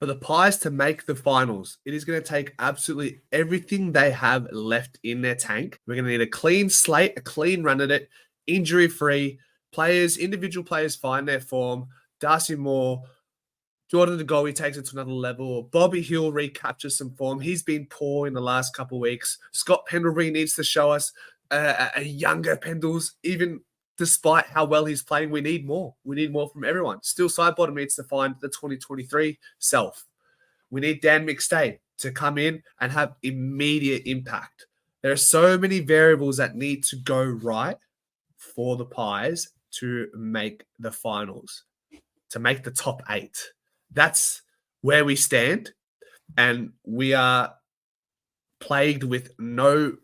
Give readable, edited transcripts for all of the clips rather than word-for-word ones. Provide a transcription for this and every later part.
For the Pies to make the finals, it is going to take absolutely everything they have left in their tank. We're going to need a clean slate, a clean run at it, injury-free. Players, individual players find their form. Darcy Moore, Jordan De Goey takes it to another level. Bobby Hill recaptures some form. He's been poor in the last couple of weeks. Scott Pendlebury needs to show us a younger Pendles, even despite how well he's playing. We need more. We need more from everyone. Still, Sidebottom needs to find the 2023 self. We need Dan McStay to come in and have immediate impact. There are so many variables that need to go right for the Pies to make the finals, to make the top 8. That's where we stand, and we are plagued with no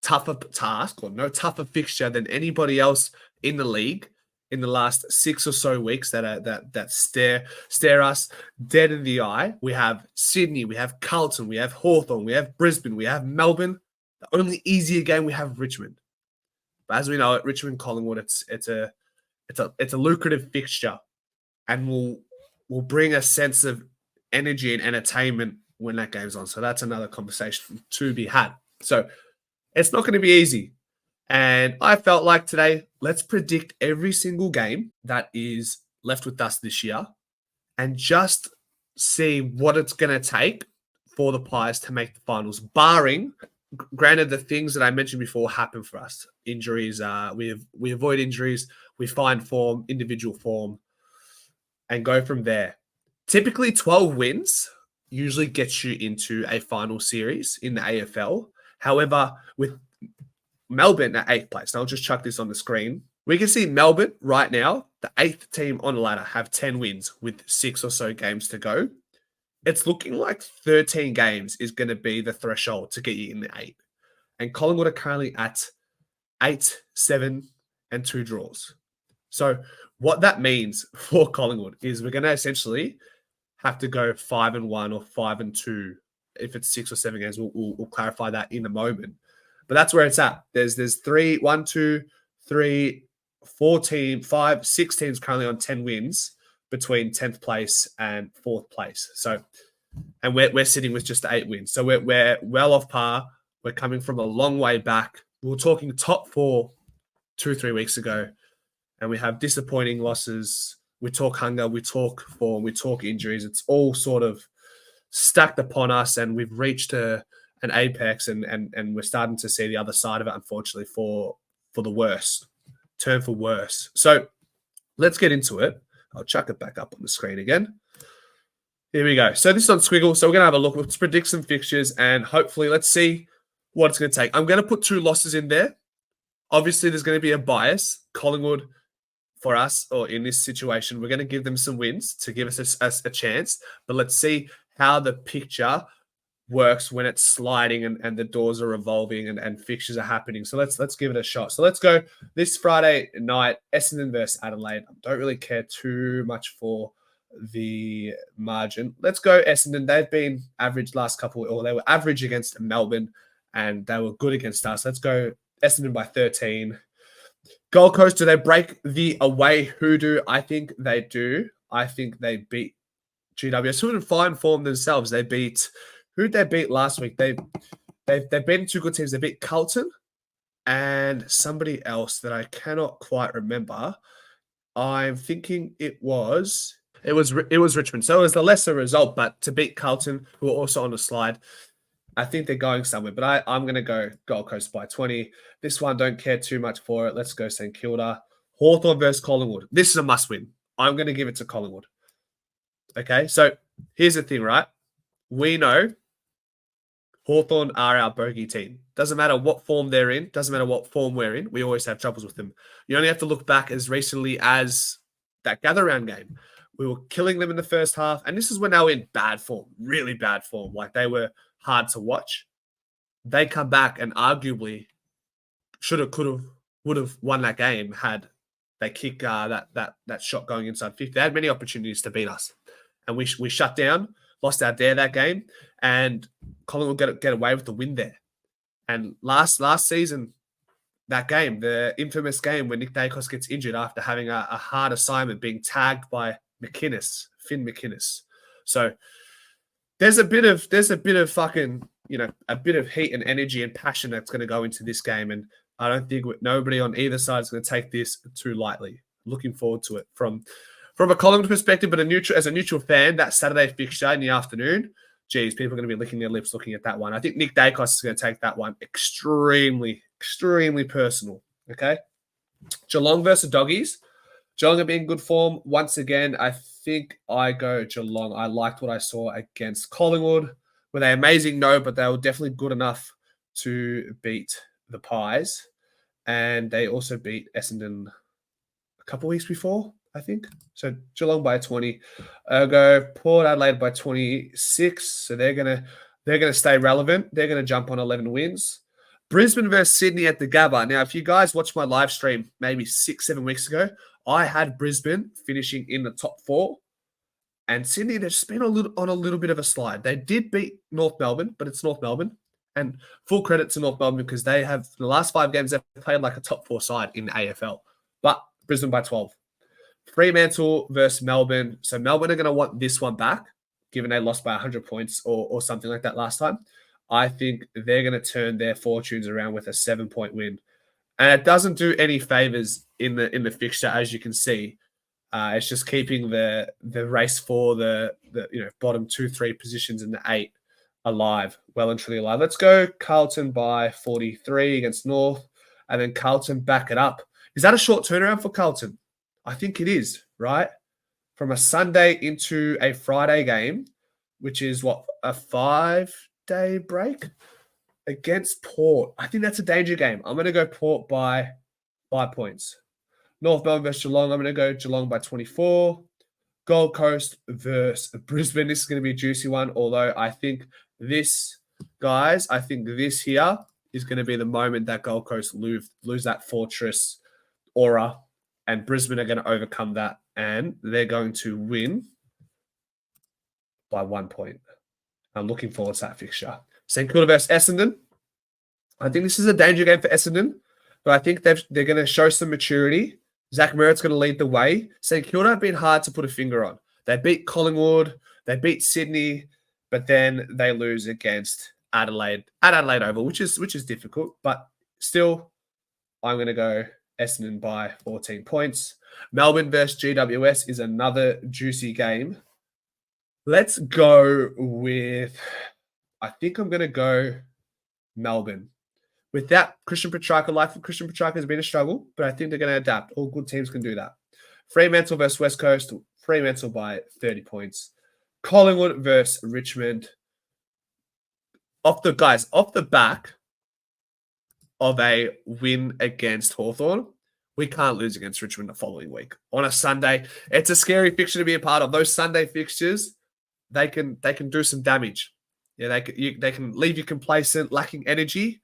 tougher task or no tougher fixture than anybody else in the league in the last 6 or so weeks that stare us dead in the eye. We have Sydney, we have Carlton, we have Hawthorn, we have Brisbane, we have Melbourne. The only easier game we have Richmond. But as we know, at Richmond Collingwood, it's a lucrative fixture, and will bring a sense of energy and entertainment when that game's on. So that's another conversation to be had. So it's not going to be easy. And I felt like today, let's predict every single game that is left with us this year and just see what it's going to take for the Pies to make the finals, barring, granted, the things that I mentioned before happen for us. Injuries, we avoid injuries, we find form, individual form, and go from there. Typically, 12 wins usually gets you into a final series in the AFL. However, with Melbourne at 8th place, and I'll just chuck this on the screen, we can see Melbourne right now, the 8th team on the ladder, have 10 wins with 6 or so games to go. It's looking like 13 games is going to be the threshold to get you in the 8. And Collingwood are currently at 8, 7, and 2 draws. So what that means for Collingwood is we're going to essentially have to go 5-1 or 5-2. If it's 6 or 7 games, we'll clarify that in a moment. But that's where it's at. There's 3, 1, 2, 3, 4 teams, 5, 6 teams currently on 10 wins between 10th place and 4th place. So, and we're sitting with just 8 wins. So we're well off par. We're coming from a long way back. We were talking top 4 2-3 weeks ago, and we have disappointing losses. We talk hunger, we talk form, we talk injuries. It's all sort of stacked upon us, and we've reached an apex, and we're starting to see the other side of it, unfortunately, for the worse. Turn for worse. So let's get into it. I'll chuck it back up on the screen again. Here we go. So this is on Squiggle. So we're going to have a look. Let's predict some fixtures, and hopefully let's see what it's going to take. I'm going to put 2 losses in there. Obviously, there's going to be a bias. Collingwood, for us, or in this situation, we're going to give them some wins to give us a chance. But let's see how the picture works when it's sliding and the doors are revolving and fixtures are happening. So let's give it a shot. So let's go this Friday night, Essendon versus Adelaide. I don't really care too much for the margin. Let's go Essendon. They've been average last couple, or they were average against Melbourne, and they were good against us. Let's go Essendon by 13. Gold Coast, do they break the away hoodoo? I think they do. I think they beat GWS, who in fine form themselves. They beat, who'd they beat last week? They've beaten 2 good teams. They beat Carlton and somebody else that I cannot quite remember. I'm thinking it was Richmond. So it was the lesser result, but to beat Carlton, who are also on the slide, I think they're going somewhere, but I'm going to go Gold Coast by 20. This one, don't care too much for it. Let's go St Kilda. Hawthorn versus Collingwood. This is a must-win. I'm going to give it to Collingwood. Okay, so here's the thing, right? We know Hawthorn are our bogey team. Doesn't matter what form they're in. Doesn't matter what form we're in. We always have troubles with them. You only have to look back as recently as that gather-round game. We were killing them in the first half, and this is when they were in bad form, really bad form. Like, they were hard to watch. They come back and arguably should have, could have, would have won that game had they kick that shot going inside 50. They had many opportunities to beat us, and we shut down, lost our dare that game, and Collingwood get away with the win there. And last season, that game, the infamous game when Nick Dacos gets injured after having a hard assignment, being tagged by Finn McInnes. So there's a bit of fucking, a bit of heat and energy and passion that's going to go into this game. And I don't think nobody on either side is going to take this too lightly. Looking forward to it from a Collingwood perspective, but as a neutral fan, that Saturday fixture in the afternoon, geez, people are going to be licking their lips looking at that one. I think Nick Dacos is going to take that one extremely, extremely personal. Okay. Geelong versus Doggies. Geelong are being good form. Once again, I think I go Geelong. I liked what I saw against Collingwood. Were they amazing? No, but they were definitely good enough to beat the Pies. And they also beat Essendon a couple weeks before, I think. So Geelong by 20. Go Port Adelaide by 26. So they're gonna stay relevant. They're gonna jump on 11 wins. Brisbane versus Sydney at the Gabba. Now, if you guys watched my live stream maybe 6-7 weeks ago, I had Brisbane finishing in the top 4. And Sydney, they've just been on a little bit of a slide. They did beat North Melbourne, but it's North Melbourne. And full credit to North Melbourne because they have, the last 5 games, they've played like a top 4 side in the AFL. But Brisbane by 12. Fremantle versus Melbourne. So Melbourne are going to want this one back, given they lost by 100 points or something like that last time. I think they're going to turn their fortunes around with a 7-point win. And it doesn't do any favors in the fixture, as you can see. It's just keeping the race for the bottom 2-3 positions in the 8 alive, well and truly alive. Let's go Carlton by 43 against North, and then Carlton back it up. Is that a short turnaround for Carlton? I think it is, right? From a Sunday into a Friday game, which is what, a 5-day break against Port. I think that's a danger game. I'm going to go Port by 5 points. North Melbourne versus Geelong. I'm going to go Geelong by 24. Gold Coast versus Brisbane. This is going to be a juicy one, although I think this, guys, here is going to be the moment that Gold Coast lose that fortress aura, and Brisbane are going to overcome that, and they're going to win by 1 point. I'm looking forward to that fixture. St Kilda versus Essendon. I think this is a danger game for Essendon, but I think they're going to show some maturity. Zach Merritt's going to lead the way. St Kilda have been hard to put a finger on. They beat Collingwood, they beat Sydney, but then they lose against Adelaide at Adelaide Oval, which is difficult, but still, I'm going to go Essendon by 14 points. Melbourne versus GWS is another juicy game. Let's go with, I think I'm going to go Melbourne. With that, Christian Petrarca, life of Christian Petrarca has been a struggle, but I think they're going to adapt. All good teams can do that. Fremantle versus West Coast, Fremantle by 30 points. Collingwood versus Richmond. Off the back of a win against Hawthorn, we can't lose against Richmond the following week. On a Sunday, it's a scary fixture to be a part of. Those Sunday fixtures, they can do some damage. Yeah, they can leave you complacent, lacking energy.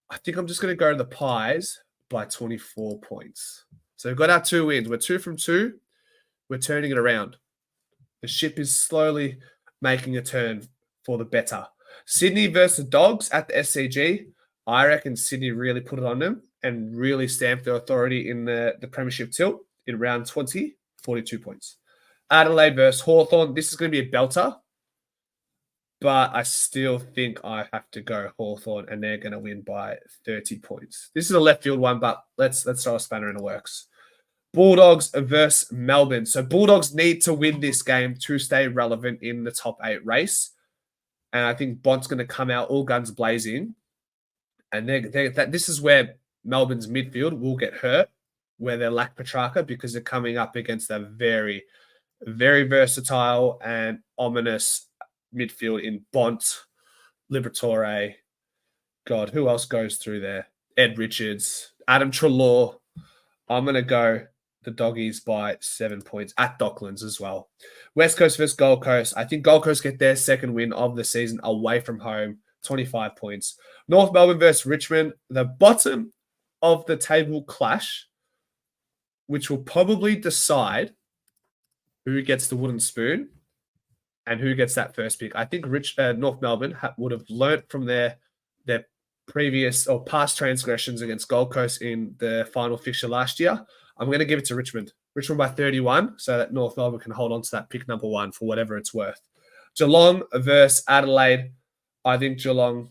I think I'm just going to go to the Pies by 24 points. So we've got our 2 wins. We're 2 from 2. We're turning it around. The ship is slowly making a turn for the better. Sydney versus Dogs at the SCG. I reckon Sydney really put it on them and really stamped their authority in the premiership tilt in round 20, 42 points. Adelaide versus Hawthorn. This is going to be a belter, but I still think I have to go Hawthorn, and they're going to win by 30 points. This is a left field one, but let's throw a spanner in the works. Bulldogs versus Melbourne. So Bulldogs need to win this game to stay relevant in the top 8 race. And I think Bont's going to come out all guns blazing. And this is where Melbourne's midfield will get hurt, where they lack Petrarca, because they're coming up against a very, very versatile and ominous midfield in Bont, Liberatore. God, who else goes through there? Ed Richards, Adam Treloar. I'm going to go the Doggies by 7 points at Docklands as well. West Coast versus Gold Coast. I think Gold Coast get their second win of the season away from home, 25 points. North Melbourne versus Richmond, the bottom of the table clash, which will probably decide who gets the wooden spoon and who gets that first pick. I think North Melbourne would have learnt from their previous or past transgressions against Gold Coast in the final fixture last year. I'm going to give it to Richmond. Richmond by 31, so that North Melbourne can hold on to that pick number 1 for whatever it's worth. Geelong versus Adelaide. I think Geelong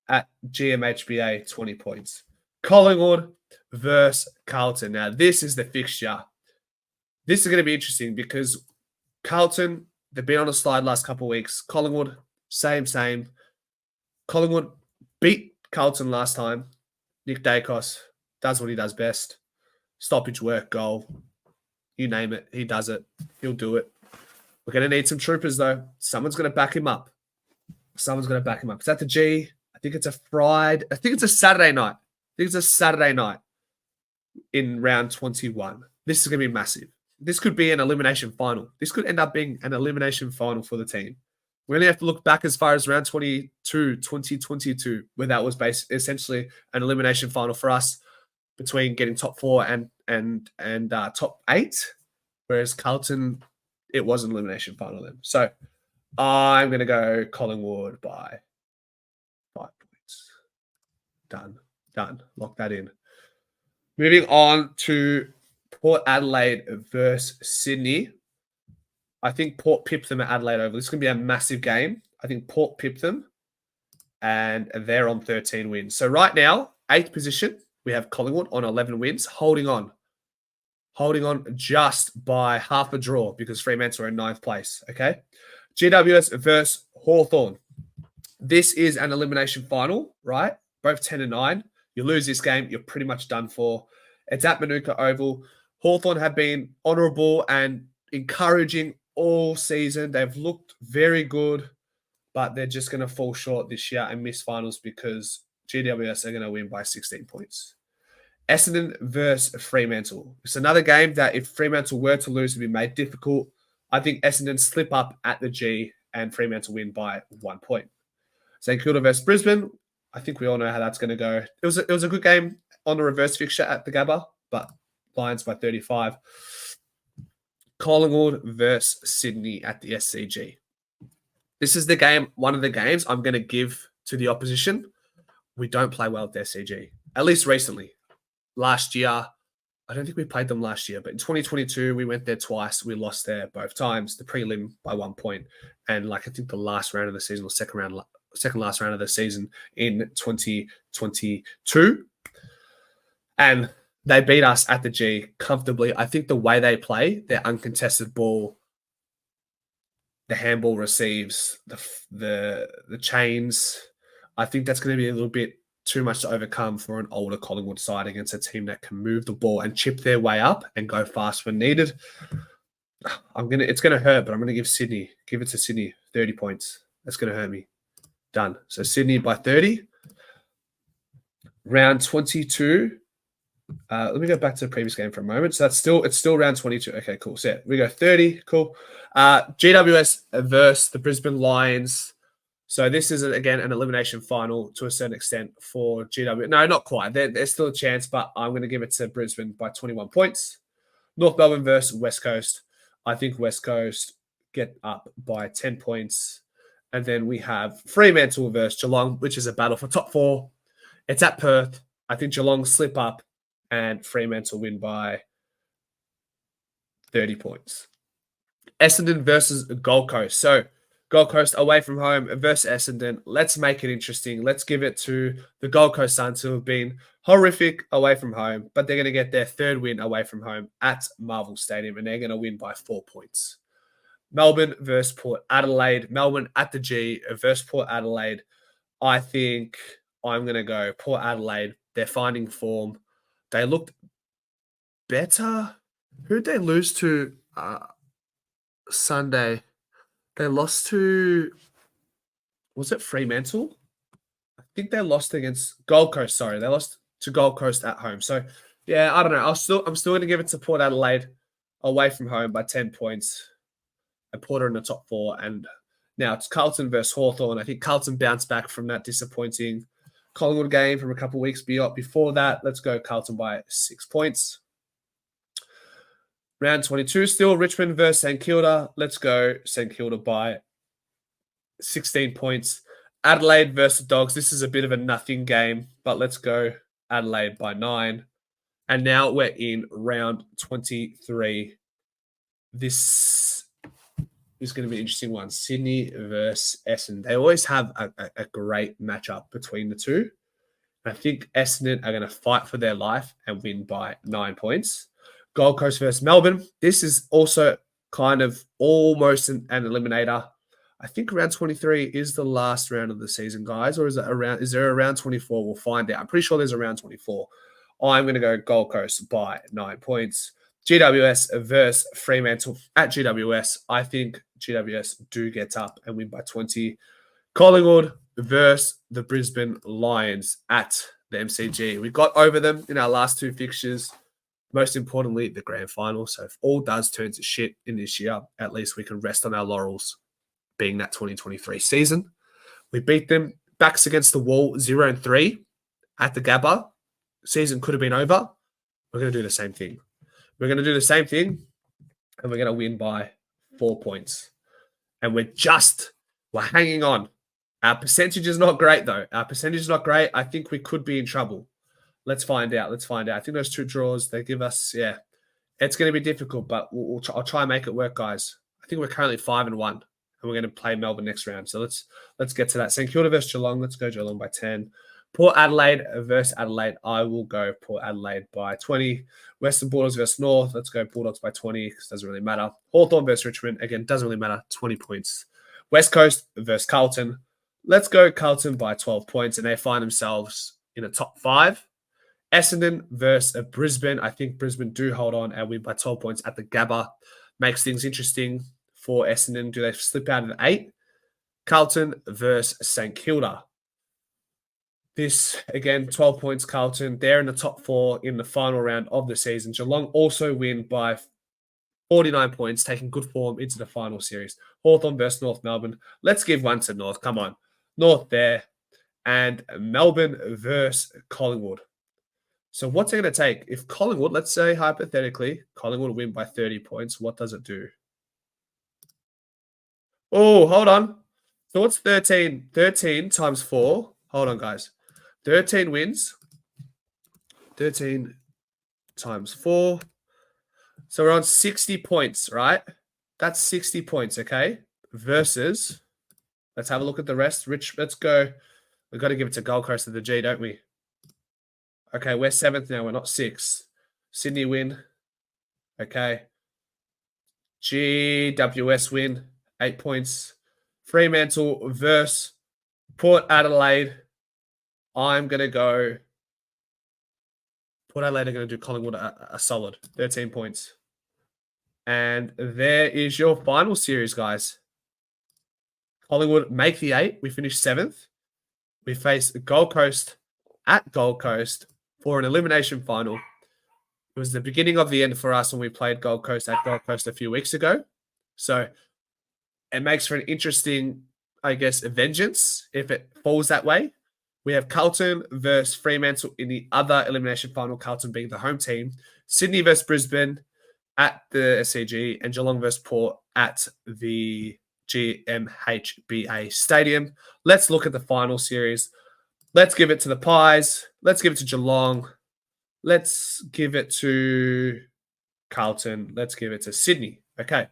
at GMHBA 20 points. Collingwood versus Carlton. Now, this is the fixture. This is going to be interesting because Carlton, they've been on a slide last couple of weeks. Collingwood, same. Collingwood beat Carlton last time. Nick Dacos does what he does best. Stoppage work, goal. You name it, he does it. He'll do it. We're going to need some troopers, though. Someone's going to back him up. It's at the G. I think it's a Friday. I think it's a Saturday night. In round 21. This is going to be massive. This could be an elimination final. This could end up being an elimination final for the team. We only have to look back as far as round 2022, where that was essentially an elimination final for us between getting top 4 and top 8, whereas Carlton, it was an elimination final then. So I'm going to go Collingwood by 5 points. Done. Lock that in. Moving on to Port Adelaide versus Sydney. I think Port pipped them at Adelaide Oval. This is going to be a massive game. I think Port pipped them, and they're on 13 wins. So right now, 8th position, we have Collingwood on 11 wins, holding on just by half a draw because Fremantle are in 9th place, okay? GWS versus Hawthorn. This is an elimination final, right? Both 10 and 9. You lose this game, you're pretty much done for. It's at Manuka Oval. Hawthorn have been honourable and encouraging all season. They've looked very good, but they're just going to fall short this year and miss finals because GWS are going to win by 16 points. Essendon versus Fremantle. It's another game that if Fremantle were to lose, it would be made difficult. I think Essendon slip up at the G and Fremantle win by 1 point. St Kilda versus Brisbane. I think we all know how that's going to go. It was a good game on the reverse fixture at the Gabba, but Lions by 35. Collingwood versus Sydney at the SCG. This is the game, one of the games I'm going to give to the opposition. We don't play well at the SCG, at least recently. Last year, I don't think we played them last year, but in 2022, we went there twice. We lost there both times, the prelim by 1 point. And I think the last round of the season or second last round of the season in 2022. And they beat us at the G comfortably. I think the way they play, their uncontested ball, the handball receives, the chains, I think that's going to be a little bit too much to overcome for an older Collingwood side against a team that can move the ball and chip their way up and go fast when needed. It's going to hurt, but I'm going to give it to Sydney, 30 points. That's going to hurt me. Done. So Sydney by 30. Round 22. Let me go back to the previous game for a moment. So it's still round 22. Okay, cool. So we go 30. Cool. GWS versus the Brisbane Lions. So this is, again, an elimination final to a certain extent for GW. No, not quite. There's still a chance, but I'm going to give it to Brisbane by 21 points. North Melbourne versus West Coast. I think West Coast get up by 10 points. And then we have Fremantle versus Geelong, which is a battle for top 4. It's at Perth. I think Geelong slip up and Fremantle win by 30 points. Essendon versus Gold Coast. So Gold Coast away from home versus Essendon. Let's make it interesting. Let's give it to the Gold Coast Suns, who have been horrific away from home, but they're going to get their 3rd win away from home at Marvel Stadium, and they're going to win by 4 points. Melbourne versus Port Adelaide. Melbourne at the G versus Port Adelaide. I think I'm going to go Port Adelaide. They're finding form. They looked better. Who'd they lose to Sunday? They lost to, was it Fremantle? I think they lost against Gold Coast. Sorry, they lost to Gold Coast at home. So, yeah, I don't know. I'm still going to give it to Port Adelaide away from home by 10 points. And Porter in the top 4. And now it's Carlton versus Hawthorn. I think Carlton bounced back from that disappointing Collingwood game from a couple of weeks before that. Let's go Carlton by 6 points. Round 22, still Richmond versus St Kilda. Let's go St Kilda by 16 points. Adelaide versus Dogs. This is a bit of a nothing game, but let's go Adelaide by 9. And now we're in round 23. This is going to be an interesting one. Sydney versus Essendon. They always have a great matchup between the two. I think Essendon are going to fight for their life and win by 9 points. Gold Coast versus Melbourne. This is also kind of almost an eliminator. I think round 23 is the last round of the season, guys, or is there a round 24? We'll find out. I'm pretty sure there's a round 24. I'm going to go Gold Coast by 9 points. GWS versus Fremantle at GWS. I think GWS do get up and win by 20. Collingwood versus the Brisbane Lions at the MCG. We got over them in our last two fixtures. Most importantly, the grand final. So if all does turn to shit in this year, at least we can rest on our laurels being that 2023 season. We beat them backs against the wall 0-3 at the Gabba. Season could have been over. We're going to do the same thing. We're going to do the same thing and we're going to win by 4 points. And we're hanging on. Our percentage is not great, though. Our percentage is not great. I think we could be in trouble. Let's find out. I think those two draws, they give us, it's going to be difficult, but I'll try and make it work, guys. I think we're currently 5-1, and we're going to play Melbourne next round. So let's get to that. St Kilda versus Geelong. Let's go Geelong by 10. Port Adelaide versus Adelaide. I will go Port Adelaide by 20. Western Bulldogs versus North. Let's go Bulldogs by 20 because it doesn't really matter. Hawthorn versus Richmond. Again, doesn't really matter. 20 points. West Coast versus Carlton. Let's go Carlton by 12 points, and they find themselves in a top 5. Essendon versus Brisbane. I think Brisbane do hold on and win by 12 points at the Gabba. Makes things interesting for Essendon. Do they slip out of the 8? Carlton versus St Kilda. This, again, 12 points, Carlton. They're in the top 4 in the final round of the season. Geelong also win by 49 points, taking good form into the final series. Hawthorn versus North Melbourne. Let's give one to North. Come on. North there. And Melbourne versus Collingwood. So what's it going to take? If Collingwood, let's say hypothetically, Collingwood win by 30 points, what does it do? Oh, hold on. So what's 13? 13 times 4. Hold on, guys. 13 wins. 13 times 4. So we're on 60 points, right? That's 60 points, okay? Versus, let's have a look at the rest. Let's go. We've got to give it to Gold Coast of the G, don't we? Okay, we're 7th now. We're not 6th. Sydney win. Okay. GWS win. 8 points. Fremantle versus Port Adelaide. I'm going to go. Port Adelaide are going to do Collingwood a solid. 13 points. And there is your final series, guys. Collingwood make the 8. We finish 7th. We face Gold Coast at Gold Coast for an elimination final. It was the beginning of the end for us when we played Gold Coast at Gold Coast a few weeks ago. So it makes for an interesting, I guess, vengeance if it falls that way. We have Carlton versus Fremantle in the other elimination final, Carlton being the home team. Sydney versus Brisbane at the SCG, and Geelong versus Port at the GMHBA Stadium. Let's look at the final series. Let's give it to the Pies. Let's give it to Geelong. Let's give it to Carlton. Let's give it to Sydney. Okay.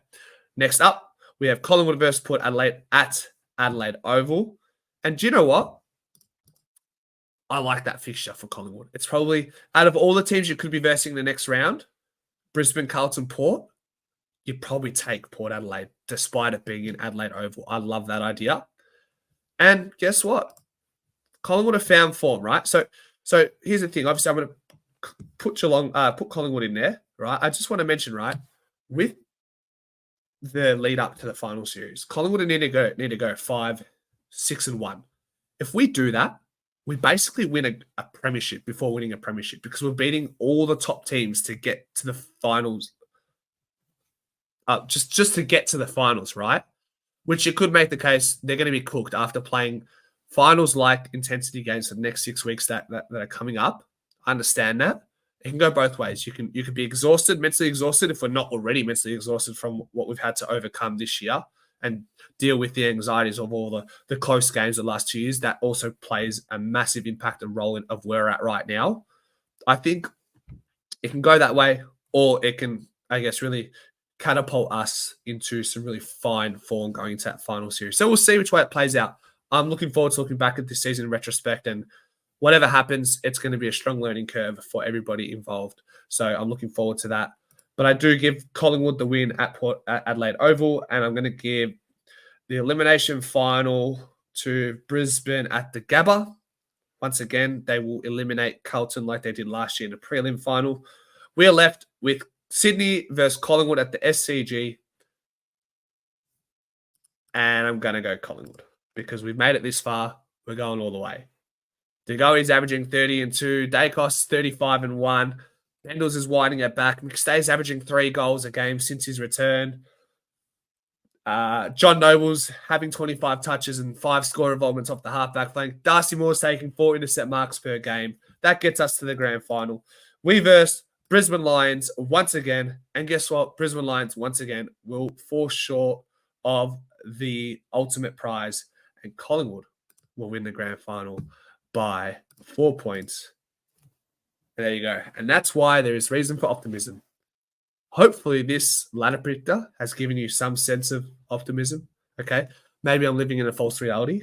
Next up, we have Collingwood versus Port Adelaide at Adelaide Oval. And do you know what? I like that fixture for Collingwood. It's probably, out of all the teams you could be versing the next round, Brisbane, Carlton, Port, you'd probably take Port Adelaide, despite it being in Adelaide Oval. I love that idea. And guess what? Collingwood have found form, right? So here's the thing. Obviously, I'm going to put Collingwood in there, right? I just want to mention, right, with the lead up to the final series, Collingwood need to go 5-6-1. If we do that, we basically win a premiership before winning a premiership because we're beating all the top teams to get to the finals. Just to get to the finals, right? Which you could make the case they're going to be cooked after playing finals-like intensity games for the next 6 weeks that are coming up. I understand that. It can go both ways. You could be exhausted, mentally exhausted, if we're not already mentally exhausted from what we've had to overcome this year and deal with the anxieties of all the close games of the last 2 years. That also plays a massive impact and role of where we're at right now. I think It can go that way, or it can, I guess, really catapult us into some really fine form going into that final series. So we'll see which way it plays out. I'm looking forward to looking back at this season in retrospect, and whatever happens, it's going to be a strong learning curve for everybody involved. So I'm looking forward to that. But I do give Collingwood the win at Adelaide Oval, and I'm going to give the elimination final to Brisbane at the Gabba. Once again, they will eliminate Carlton like they did last year in the prelim final. We are left with Sydney versus Collingwood at the SCG. And I'm going to go Collingwood because we've made it this far. We're going all the way. DeGoey's averaging 30 and 2. Dacos 35 and 1. Pendles is winding it back. McStay's averaging 3 goals a game since his return. John Noble's having 25 touches and 5 score involvements off the halfback flank. Darcy Moore's taking 4 intercept marks per game. That gets us to the grand final. We verse Brisbane Lions once again. And guess what? Brisbane Lions once again will fall short of the ultimate prize. And Collingwood will win the grand final by 4 points. And there you go. And that's why there is reason for optimism. Hopefully this ladder predictor has given you some sense of optimism. Okay. Maybe I'm living in a false reality.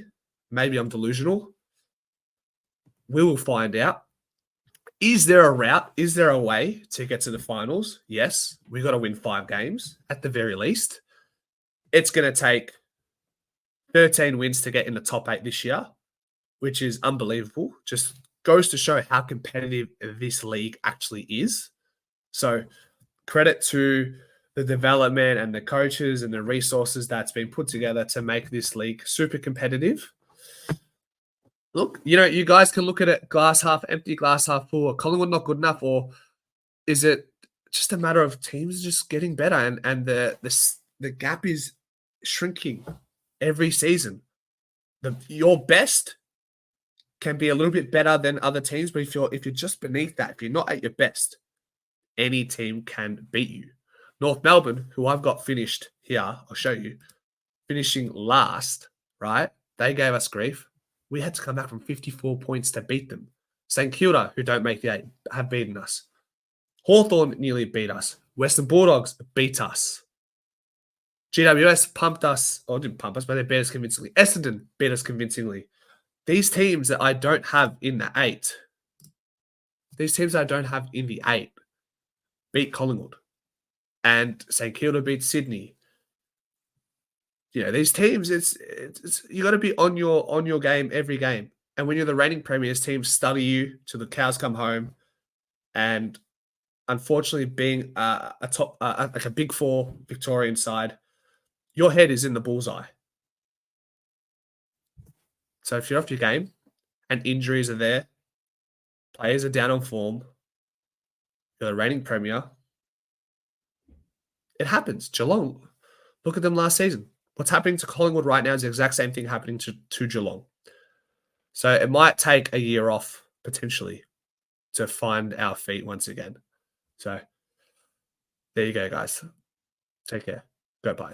Maybe I'm delusional. We will find out. Is there a route? Is there a way to get to the finals? Yes. We've got to win 5 games at the very least. It's going to take 13 wins to get in the top 8 this year, which is unbelievable. Just goes to show how competitive this league actually is. So credit to the development and the coaches and the resources that's been put together to make this league super competitive. Look, you guys can look at it glass half empty, glass half full. Collingwood not good enough, or is it just a matter of teams just getting better and the gap is shrinking every season? Your best can be a little bit better than other teams, but if you're just beneath that, if you're not at your best, any team can beat you. North Melbourne, who I've got finished here, I'll show you, finishing last, right? They gave us grief. We had to come back from 54 points to beat them. St Kilda, who don't make the 8, have beaten us. Hawthorn nearly beat us. Western Bulldogs beat us. GWS pumped us, or didn't pump us, but they beat us convincingly. Essendon beat us convincingly. These teams that I don't have in the 8, beat Collingwood. And St Kilda beat Sydney. These teams, it's you got to be on your game every game. And when you're the reigning premiers, teams study you till the cows come home. And unfortunately, being like a Big 4 Victorian side, your head is in the bullseye. So if you're off your game and injuries are there, players are down on form, you're the reigning premier, it happens. Geelong, look at them last season. What's happening to Collingwood right now is the exact same thing happening to Geelong. So it might take a year off, potentially, to find our feet once again. So there you go, guys. Take care. Go Pies.